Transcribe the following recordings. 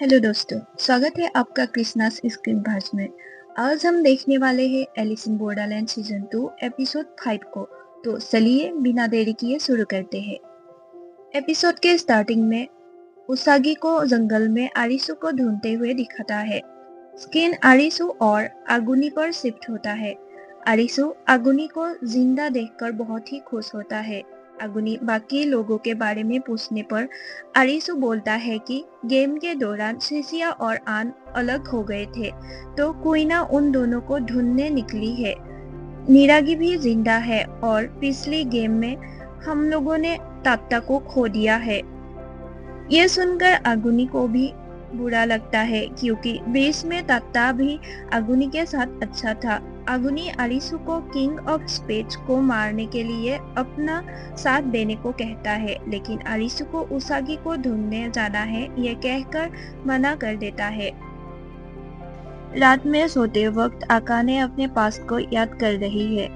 Hello दोस्तों, स्वागत है आपका कृष्णास स्क्रीन भाज में। आज हम देखने वाले हैं Alice in Borderland season 2 episode 5 को। तो चलिए बिना देरी किए शुरू करते हैं। एपिसोड के स्टार्टिंग में उसागी को जंगल में आरिसु को ढूंढते हुए दिखाता है। स्किन आरिसु और आगुनी पर शिफ्ट होता है। आरिसु आगुनी को जिंदा देखकर बहुत ही खुश होता है। आगुनी बाकी लोगों के बारे में पूछने पर आरिसु बोलता है कि गेम के दौरान शिशिया और आन अलग हो गए थे, तो कुइना उन दोनों को ढूंढने निकली है। निरागी भी जिंदा है और पिछली गेम में हम लोगों ने तात्ता को खो दिया है। ये सुनकर आगुनी को भी बुरा लगता है, क्योंकि बीच में तात्ता भी आगुनी के साथ अच्छा था। आगुनी आरिसु को किंग ऑफ स्पेड्स को मारने के लिए अपना साथ देने को कहता है, लेकिन आरिसु को उसागी को ढूंढने जाना है ये कहकर मना कर देता है। रात में सोते वक्त आकाने अपने पास्ट को याद कर रही है।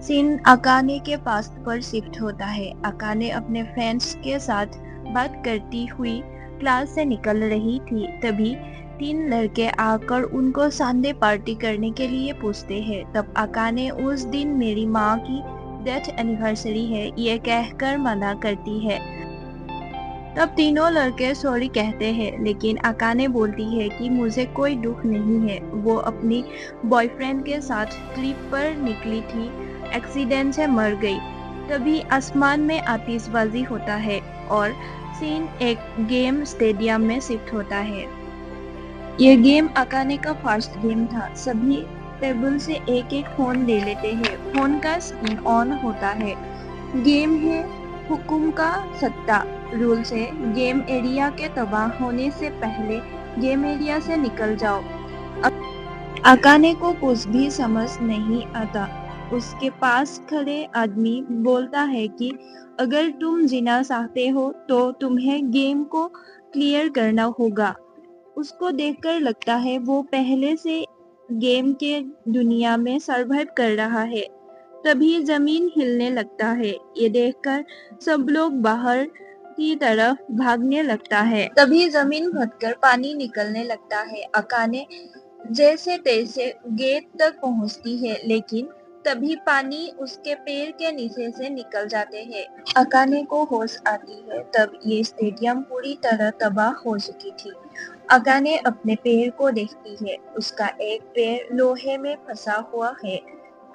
सीन आकाने के पास्ट पर शिफ्ट होता है। आकाने अपने फ्रेंड्स के साथ बात करती हुई क्लास से निकल रही थी, तभी 3 लड़के आकर उनको संडे पार्टी करने के लिए पूछते हैं। तब आकाने उस दिन मेरी माँ की डेथ एनिवर्सरी है ये कहकर मना करती है। तब तीनों लड़के सॉरी कहते हैं, लेकिन आकाने बोलती है कि मुझे कोई दुख नहीं है, वो अपनी बॉयफ्रेंड के साथ ट्रिप पर निकली थी, एक्सीडेंट से मर गई। तभी आसमान में आतिशबाजी होता है और सीन एक गेम स्टेडियम में शिफ्ट होता है। ये गेम आकाने का फर्स्ट गेम था। सभी टेबल से एक एक फोन ले लेते हैं। फोन का स्क्रीन ऑन होता है। गेम है हुकुम का सट्टा। रूल से गेम एरिया के तबाह होने से पहले गेम एरिया से निकल जाओ। आकाने को कुछ भी समझ नहीं आता। उसके पास खड़े आदमी बोलता है कि अगर तुम जीना चाहते हो तो तुम्हें गेम को क्लियर करना होगा। उसको देखकर लगता है वो पहले से गेम के दुनिया में सरवाइव कर रहा है। तभी जमीन हिलने लगता है। ये देखकर सब लोग बाहर की तरफ भागने लगता है। तभी जमीन फटकर पानी निकलने लगता है। अकाने जैसे तैसे गेट तक पहुंचती है, लेकिन तभी पानी उसके पैर के नीचे से निकल जाते हैं। अकाने को होश आती है, तब ये स्टेडियम पूरी तरह तबाह हो चुकी थी। अकाने अपने पैर को देखती है। उसका एक पैर लोहे में फंसा हुआ है।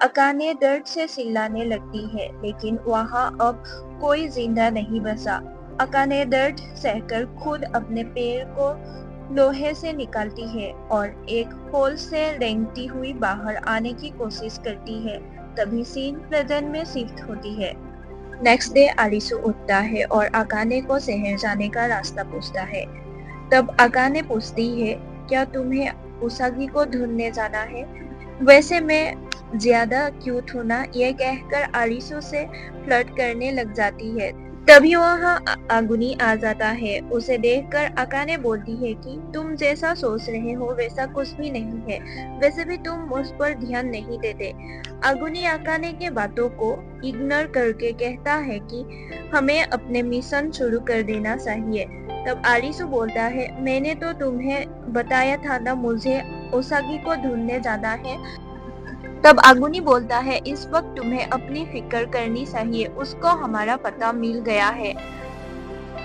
अकाने दर्द से चिल्लाने लगती है, लेकिन वहाँ अब कोई जिंदा नहीं बचा। अकाने दर्द सहकर खुद अपने पैर को लोहे से निकालती है और एक होल से रेंगती हुई बाहर आने की कोशिश करती है। तभी सीन प्रेजेंट में शिफ्ट होती है। नेक्स्ट डे आरिसु उठता है और अकाने को शहर जाने का रास्ता पूछता है। तब अकाने पूछती है, क्या तुम्हें उसागी को ढूंढने जाना है? वैसे मैं ज्यादा क्यूट हूँ ना, ये कहकर आरिसु से फ्लर्ट करने लग जाती है। तभी वहाँ आगुनी आ जाता है। उसे देखकर अकाने बोलती है कि तुम जैसा सोच रहे हो वैसा कुछ भी नहीं है, वैसे भी तुम मुझ पर ध्यान नहीं देते। आगुनी अकाने के बातों को इग्नोर करके कहता है कि हमें अपने मिशन शुरू कर देना चाहिए। तब आरिसु बोलता है, मैंने तो तुम्हें बताया था ना मुझे उसागी को ढूंढने जाना है। तब आगुनी बोलता है, इस वक्त तुम्हें अपनी फिक्र करनी चाहिए, उसको हमारा पता मिल गया है,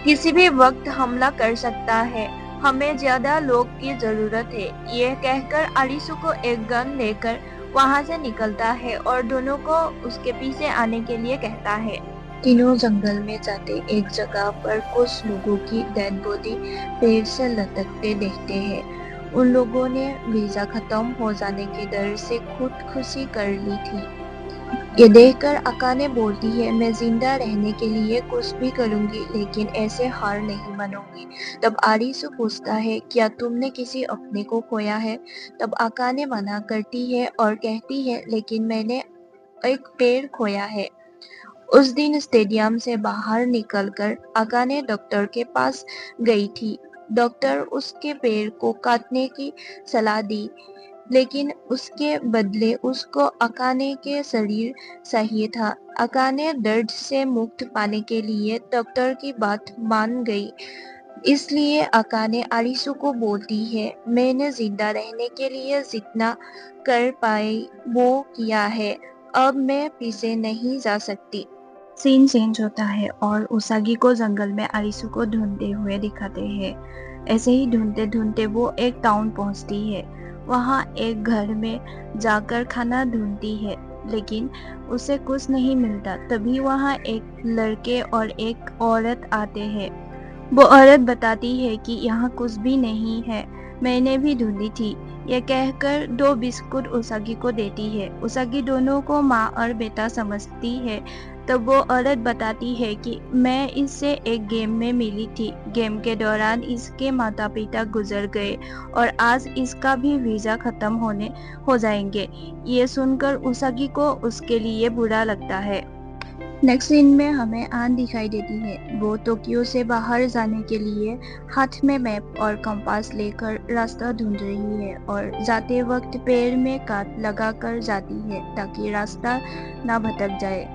किसी भी वक्त हमला कर सकता है, हमें ज्यादा लोग की जरूरत है। ये कहकर आरिसु को एक गन लेकर वहाँ से निकलता है और दोनों को उसके पीछे आने के लिए कहता है। तीनों जंगल में जाते एक जगह पर कुछ लोगों की डेड बॉडी पेड़ से लटकते देखते हैं। उन लोगों ने वीजा खत्म हो जाने के डर से खुदकुशी कर ली थी। ये देखकर अकाने बोलती है, मैं जिंदा रहने के लिए कुछ भी करूंगी, लेकिन ऐसे हार नहीं मानूंगी। तब आरिसु पूछता है, क्या तुमने किसी अपने को खोया है? तब अकाने मना करती है और कहती है, लेकिन मैंने एक पेड़ खोया है। उस दिन स्टेडियम से बाहर निकलकर अकाने डॉक्टर के पास गई थी। डॉक्टर उसके पैर को काटने की सलाह दी, लेकिन उसके बदले उसको अकाने के शरीर चाहिए था। अकाने दर्द से मुक्त पाने के लिए डॉक्टर की बात मान गई। इसलिए अकाने आरिसू को बोलती है, मैंने जिंदा रहने के लिए जितना कर पाई वो किया है, अब मैं पीछे नहीं जा सकती। सीन चेंज होता है और उसागी को जंगल में आरिसू को ढूंढते हुए दिखाते हैं। ऐसे ही ढूंढते ढूंढते वो एक टाउन पहुंचती है। वहाँ एक घर में जाकर खाना ढूंढती है, लेकिन उसे कुछ नहीं मिलता। तभी वहाँ एक लड़के और एक औरत आते हैं। वो औरत बताती है कि यहाँ कुछ भी नहीं है, मैंने भी ढूंढी थी। यह कहकर 2 बिस्कुट उसागी को देती है। उसागी दोनों को माँ और बेटा समझती है। तब वो औरत बताती है कि मैं इससे एक गेम में मिली थी। गेम के दौरान इसके माता पिता गुजर गए और आज इसका भी वीजा खत्म हो जाएंगे। ये सुनकर उसागी को उसके लिए बुरा लगता है। नेक्स्ट सीन में हमें आन दिखाई देती है। वो टोक्यो से बाहर जाने के लिए हाथ में मैप और कंपास लेकर रास्ता ढूंढ रही है और जाते वक्त पैर में काट लगा कर जाती है ताकि रास्ता ना भटक जाए।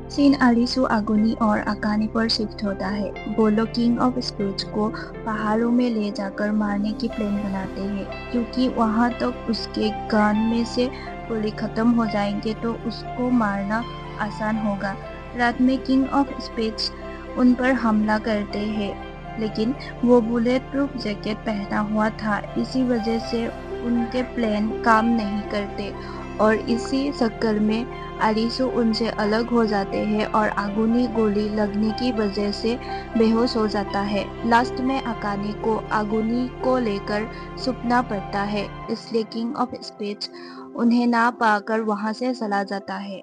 सीन आरिसू आगुनी और अकाने पर शिफ्ट होता है। वो लोग किंग ऑफ स्पिरिट्स को पहाड़ों में ले जाकर मारने की प्लान बनाते हैं, क्योंकि वहां तक उसके गन में से गोली खत्म हो जाएंगे तो उसको मारना आसान होगा। रात में किंग ऑफ स्पिरिट्स उन पर हमला करते हैं, लेकिन वो बुलेट प्रूफ जैकेट पहना हुआ था, इसी वजह से उनके प्लान काम नहीं करते और इसी चक्कर में आरिसू उनसे अलग हो जाते हैं और आगुनी गोली लगने की वजह से बेहोश हो जाता है। लास्ट में अकाने को आगुनी को लेकर सुपना पड़ता है, इसलिए किंग ऑफ स्पिरिट्स उन्हें ना पाकर वहां से चला जाता है।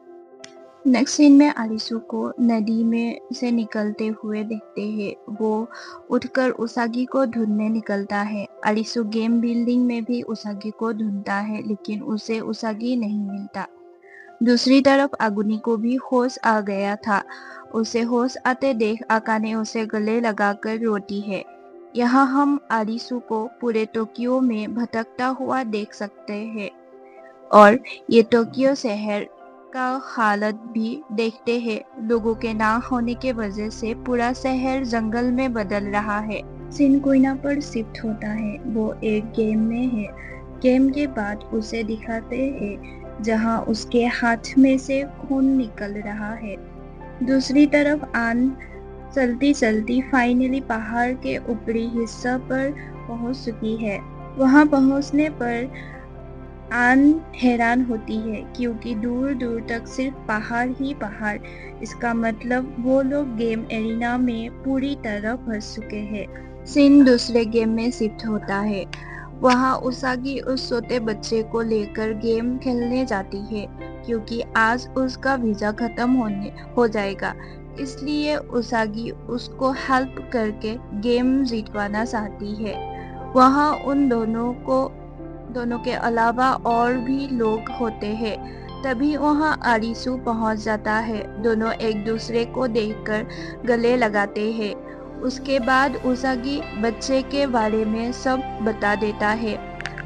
नेक्स्ट सीन में आरिसू को नदी में से निकलते हुए देखते हैं। वो उठकर उसागी को ढूंढने निकलता है। आरिसू गेम बिल्डिंग में भी उसागी को ढूंढता है, लेकिन उसे उसागी नहीं मिलता। दूसरी तरफ आगुनी को भी होश आ गया था। उसे होश आते देख अकाने उसे गले लगाकर रोती है। यहाँ हम आरिसू को पूरे टोक्यो में भटकता हुआ देख सकते हैं और ये टोक्यो शहर का हालत भी देखते हैं। लोगों के ना होने के वजह से पूरा शहर जंगल में बदल रहा है। सीन कोइना पर शिफ्ट होता है। वो एक गेम में है। गेम के बाद उसे दिखाते हैं जहां उसके हाथ में से खून निकल रहा है। दूसरी तरफ आन चलती चलती फाइनली पहाड़ के ऊपरी हिस्सा पर पहुंच चुकी है। वहां पहुंचने पर आन हैरान होती है, क्योंकि दूर दूर तक सिर्फ पहाड़ ही पहाड़। इसका मतलब वो लोग गेम एरिना में पूरी तरह फंस चुके हैं। सीन दूसरे गेम में शिफ्ट होता है। वहाँ उसागी उस सोते बच्चे को लेकर गेम खेलने जाती है, क्योंकि आज उसका वीजा खत्म हो जाएगा। इसलिए उसागी उसको हेल्प करके गेम जीतवाना चाहती है। वहाँ उन दोनों के अलावा और भी लोग होते हैं। तभी वहाँ आरिसू पहुँच जाता है। दोनों एक दूसरे को देखकर गले लगाते हैं। उसके बाद उसागी बच्चे के बारे में सब बता देता है।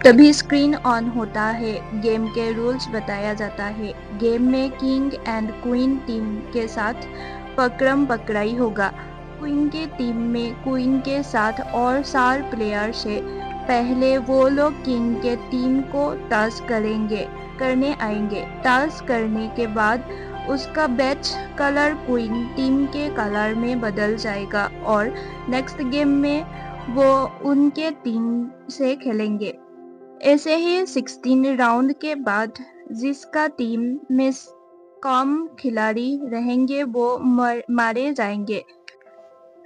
तभी स्क्रीन ऑन होता है। गेम के रूल्स बताया जाता है। गेम में किंग एंड क्वीन टीम के साथ पकड़म पकड़ाई होगा। क्वीन के टीम में क्वीन के साथ और 4 प्लेयर्स है। पहले वो लोग किंग के टीम को टास्क करने आएंगे। टास्क करने के बाद उसका बैच कलर क्वीन टीम के कलर में बदल जाएगा और नेक्स्ट गेम में वो उनके टीम से खेलेंगे। ऐसे ही 16 राउंड के बाद जिसका टीम में कम खिलाड़ी रहेंगे वो मारे जाएंगे।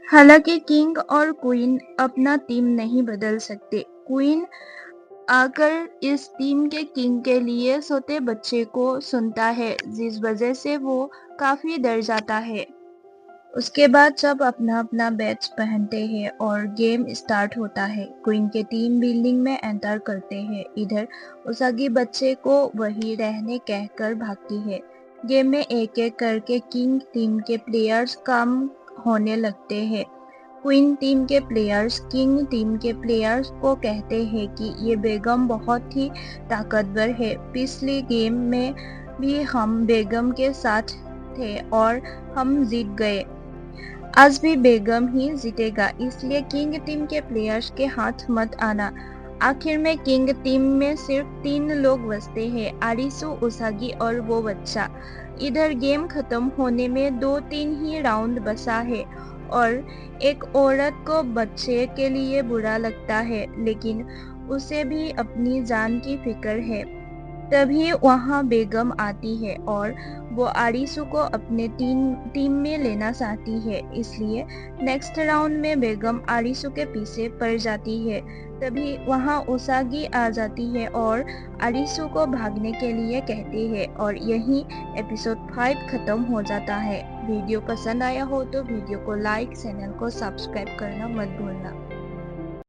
हालांकि किंग और क्वीन अपना टीम नहीं बदल सकते। क्वीन आकर इस टीम के किंग के लिए सोते बच्चे को सुनता है, जिस वजह से वो काफी डर जाता है। उसके बाद सब अपना अपना बैच पहनते हैं और गेम स्टार्ट होता है। क्वीन के टीम बिल्डिंग में एंटर करते हैं। इधर उसागी बच्चे को वही रहने कहकर भागती है। गेम में एक एक करके किंग टीम के प्लेयर्स कम होने लगते हैं। क्वीन टीम के प्लेयर्स किंग टीम के प्लेयर्स को कहते हैं कि ये बेगम बहुत ही ताकतवर है। पिछले गेम में भी हम बेगम के साथ थे और हम जीत गए। आज भी बेगम ही जीतेगा, इसलिए किंग टीम के प्लेयर्स के हाथ मत आना। आखिर में किंग टीम में सिर्फ 3 लोग बचते हैं, आरिसु, उसागी और वो बच्चा। इधर गेम खत्म होने में 2-3 ही राउंड बचा है और एक औरत को बच्चे के लिए बुरा लगता है, लेकिन उसे भी अपनी जान की फिक्र है। तभी वहां बेगम आती है और वो आरिसु को अपने टीम में लेना चाहती है, इसलिए नेक्स्ट राउंड में बेगम आरिसु के पीछे पड़ जाती है। तभी वहां उसागी आ जाती है और आरिसु को भागने के लिए कहती है और यही एपिसोड 5 खत्म हो जाता है। वीडियो पसंद आया हो तो वीडियो को लाइक, चैनल को सब्सक्राइब करना मत भूलना।